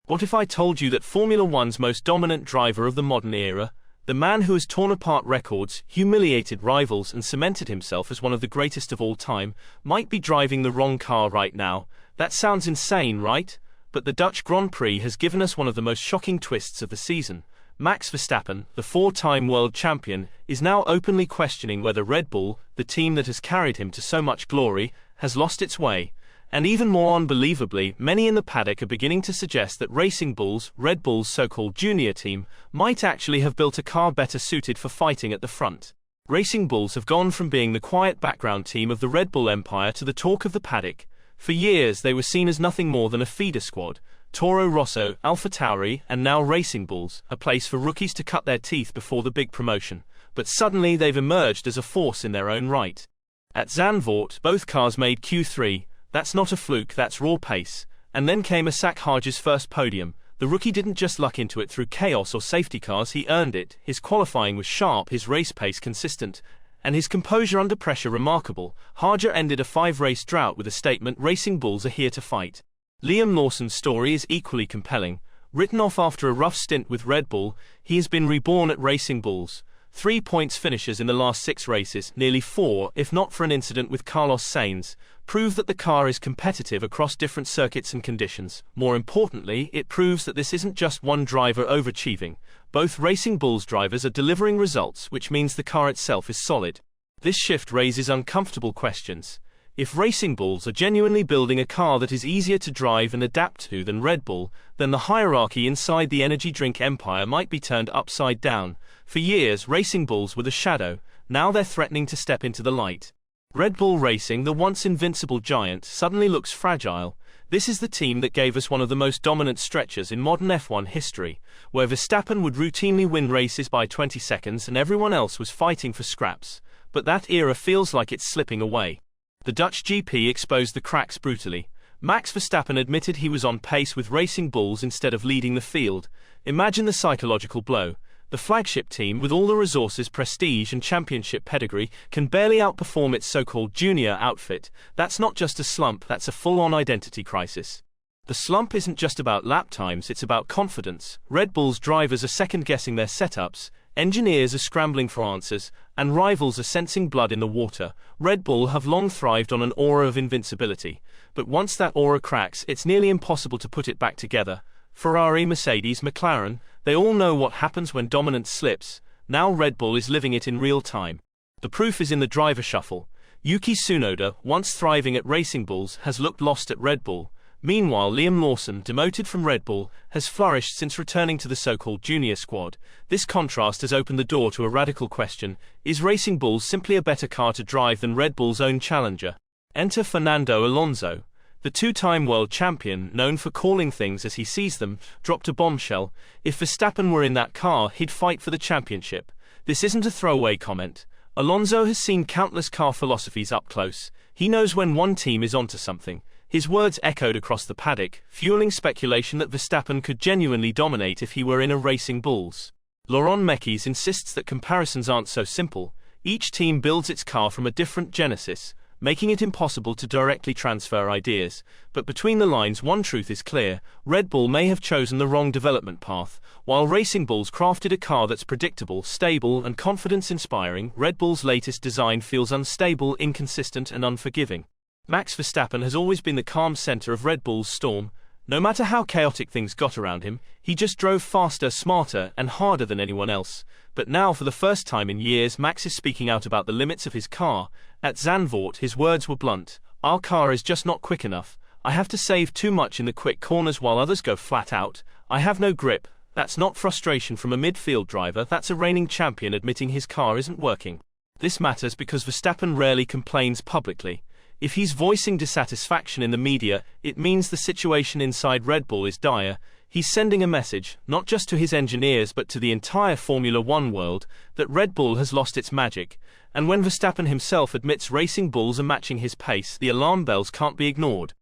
What if I told you that Formula One's most dominant driver of the modern era, the man who has torn apart records, humiliated rivals and cemented himself as one of the greatest of all time, might be driving the wrong car right now? That sounds insane, right? But the Dutch Grand Prix has given us one of the most shocking twists of the season. Max Verstappen, the four-time world champion, is now openly questioning whether Red Bull, the team that has carried him to so much glory, has lost its way. And even more unbelievably, many in the paddock are beginning to suggest that Racing Bulls, Red Bull's so-called junior team, might actually have built a car better suited for fighting at the front. Racing Bulls have gone from being the quiet background team of the Red Bull empire to the talk of the paddock. For years they were seen as nothing more than a feeder squad. Toro Rosso, AlphaTauri, and now Racing Bulls, a place for rookies to cut their teeth before the big promotion. But suddenly they've emerged as a force in their own right. At Zandvoort, both cars made Q3. That's not a fluke, that's raw pace. And then came Max Verstappen's first podium. The rookie didn't just luck into it through chaos or safety cars, he earned it. His qualifying was sharp, his race pace consistent, and his composure under pressure remarkable. Hajar ended a 5-race drought with a statement, "Racing Bulls are here to fight." Liam Lawson's story is equally compelling. Written off after a rough stint with Red Bull, he has been reborn at Racing Bulls. 3 points finishes in the last 6 races, nearly 4, if not for an incident with Carlos Sainz, prove that the car is competitive across different circuits and conditions. More importantly, it proves that this isn't just one driver overachieving. Both Racing Bulls drivers are delivering results, which means the car itself is solid. This shift raises uncomfortable questions. If Racing Bulls are genuinely building a car that is easier to drive and adapt to than Red Bull, then the hierarchy inside the energy drink empire might be turned upside down. For years, Racing Bulls were the shadow. Now they're threatening to step into the light. Red Bull Racing, the once invincible giant, suddenly looks fragile. This is the team that gave us one of the most dominant stretches in modern F1 history, where Verstappen would routinely win races by 20 seconds and everyone else was fighting for scraps. But that era feels like it's slipping away. The Dutch GP exposed the cracks brutally. Max Verstappen admitted he was on pace with Racing Bulls instead of leading the field. Imagine the psychological blow. The flagship team, with all the resources, prestige and championship pedigree, can barely outperform its so-called junior outfit. That's not just a slump, that's a full-on identity crisis. The slump isn't just about lap times, it's about confidence. Red Bull's drivers are second-guessing their setups, engineers are scrambling for answers, and rivals are sensing blood in the water. Red Bull have long thrived on an aura of invincibility, but once that aura cracks, it's nearly impossible to put it back together. Ferrari, Mercedes, McLaren, they all know what happens when dominance slips. Now Red Bull is living it in real time. The proof is in the driver shuffle. Yuki Tsunoda, once thriving at Racing Bulls, has looked lost at Red Bull. Meanwhile, Liam Lawson, demoted from Red Bull, has flourished since returning to the so-called junior squad. This contrast has opened the door to a radical question: is Racing Bulls simply a better car to drive than Red Bull's own challenger? Enter Fernando Alonso. The two-time world champion, known for calling things as he sees them, dropped a bombshell. If Verstappen were in that car, he'd fight for the championship. This isn't a throwaway comment. Alonso has seen countless car philosophies up close. He knows when one team is onto something. His words echoed across the paddock, fueling speculation that Verstappen could genuinely dominate if he were in a Racing Bulls. Laurent Mekies insists that comparisons aren't so simple. Each team builds its car from a different genesis, making it impossible to directly transfer ideas. But between the lines, one truth is clear: Red Bull may have chosen the wrong development path. While Racing Bulls crafted a car that's predictable, stable, and confidence-inspiring, Red Bull's latest design feels unstable, inconsistent, and unforgiving. Max Verstappen has always been the calm center of Red Bull's storm. No matter how chaotic things got around him, he just drove faster, smarter, and harder than anyone else. But now, for the first time in years, Max is speaking out about the limits of his car. At Zandvoort, his words were blunt: "Our car is just not quick enough. I have to save too much in the quick corners while others go flat out. I have no grip." That's not frustration from a midfield driver, that's a reigning champion admitting his car isn't working. This matters because Verstappen rarely complains publicly. If he's voicing dissatisfaction in the media, it means the situation inside Red Bull is dire. He's sending a message, not just to his engineers but to the entire Formula One world, that Red Bull has lost its magic. And when Verstappen himself admits Racing Bulls are matching his pace, the alarm bells can't be ignored.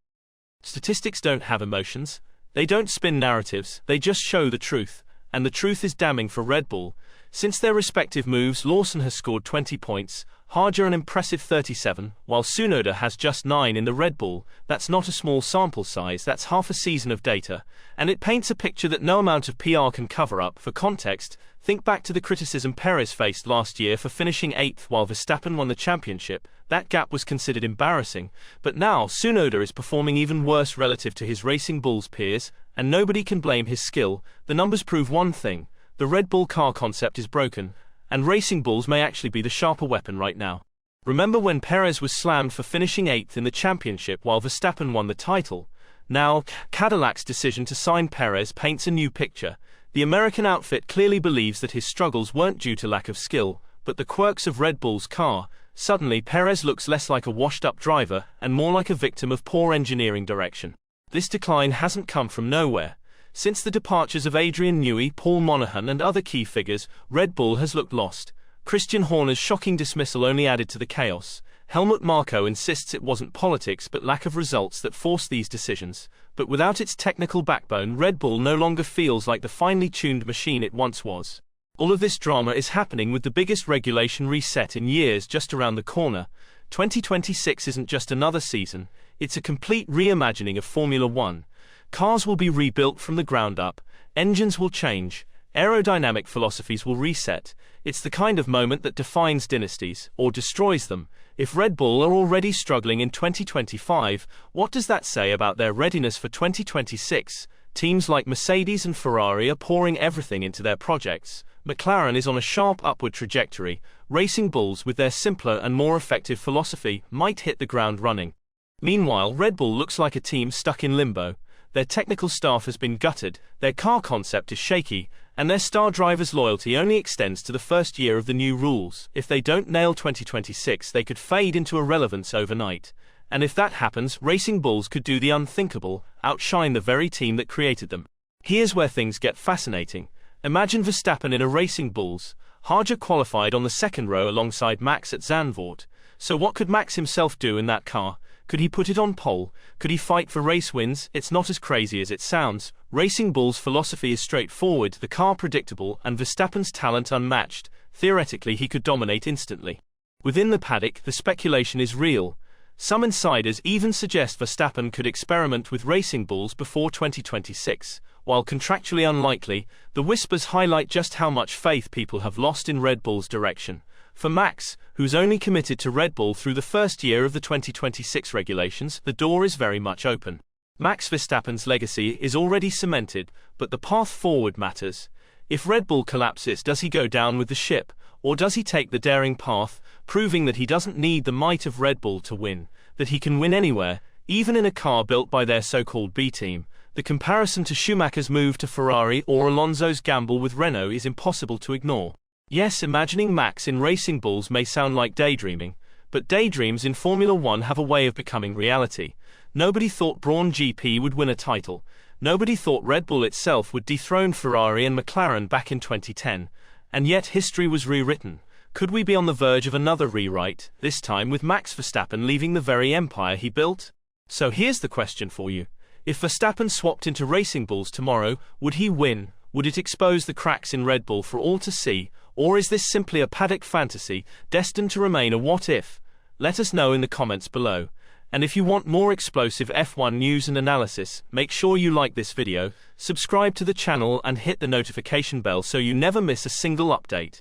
Statistics don't have emotions. They don't spin narratives, they just show the truth. and the truth is damning for Red Bull. Since their respective moves, Lawson has scored 20 points, Hajar an impressive 37, while Tsunoda has just 9 in the Red Bull. That's not a small sample size, that's half a season of data, and it paints a picture that no amount of PR can cover up. For context, think back to the criticism Perez faced last year for finishing 8th while Verstappen won the championship. That gap was considered embarrassing, but now Tsunoda is performing even worse relative to his Racing Bulls peers, and nobody can blame his skill. The numbers prove one thing: the Red Bull car concept is broken, and Racing Bulls may actually be the sharper weapon right now. Remember when Perez was slammed for finishing 8th in the championship while Verstappen won the title? Now, Cadillac's decision to sign Perez paints a new picture. The American outfit clearly believes that his struggles weren't due to lack of skill, but the quirks of Red Bull's car. Suddenly, Perez looks less like a washed-up driver and more like a victim of poor engineering direction. This decline hasn't come from nowhere. Since the departures of Adrian Newey, Paul Monahan and other key figures, Red Bull has looked lost. Christian Horner's shocking dismissal only added to the chaos. Helmut Marko insists it wasn't politics but lack of results that forced these decisions. But without its technical backbone, Red Bull no longer feels like the finely tuned machine it once was. All of this drama is happening with the biggest regulation reset in years just around the corner. 2026 isn't just another season, it's a complete reimagining of Formula One. Cars will be rebuilt from the ground up, engines will change, aerodynamic philosophies will reset. It's the kind of moment that defines dynasties, or destroys them. If Red Bull are already struggling in 2025, what does that say about their readiness for 2026? Teams like Mercedes and Ferrari are pouring everything into their projects. McLaren is on a sharp upward trajectory. Racing Bulls, with their simpler and more effective philosophy, might hit the ground running. Meanwhile, Red Bull looks like a team stuck in limbo. Their technical staff has been gutted, their car concept is shaky, and their star driver's loyalty only extends to the first year of the new rules. If they don't nail 2026, they could fade into irrelevance overnight. And if that happens, Racing Bulls could do the unthinkable, outshine the very team that created them. Here's where things get fascinating. Imagine Verstappen in a Racing Bulls. Hajar qualified on the second row alongside Max at Zandvoort. So what could Max himself do in that car? Could he put it on pole? Could he fight for race wins? It's not as crazy as it sounds. Racing Bull's philosophy is straightforward, the car predictable, and Verstappen's talent unmatched. Theoretically, he could dominate instantly. Within the paddock, the speculation is real. Some insiders even suggest Verstappen could experiment with Racing Bulls before 2026. While contractually unlikely, the whispers highlight just how much faith people have lost in Red Bull's direction. For Max, who's only committed to Red Bull through the first year of the 2026 regulations, the door is very much open. Max Verstappen's legacy is already cemented, but the path forward matters. If Red Bull collapses, does he go down with the ship, or does he take the daring path, proving that he doesn't need the might of Red Bull to win, that he can win anywhere, even in a car built by their so-called B team? The comparison to Schumacher's move to Ferrari or Alonso's gamble with Renault is impossible to ignore. Yes, imagining Max in Racing Bulls may sound like daydreaming, but daydreams in Formula One have a way of becoming reality. Nobody thought Brawn GP would win a title. Nobody thought Red Bull itself would dethrone Ferrari and McLaren back in 2010. And yet history was rewritten. Could we be on the verge of another rewrite, this time with Max Verstappen leaving the very empire he built? So here's the question for you. If Verstappen swapped into Racing Bulls tomorrow, would he win? Would it expose the cracks in Red Bull for all to see? Or is this simply a paddock fantasy, destined to remain a what-if? Let us know in the comments below. And if you want more explosive F1 news and analysis, make sure you like this video, subscribe to the channel and hit the notification bell so you never miss a single update.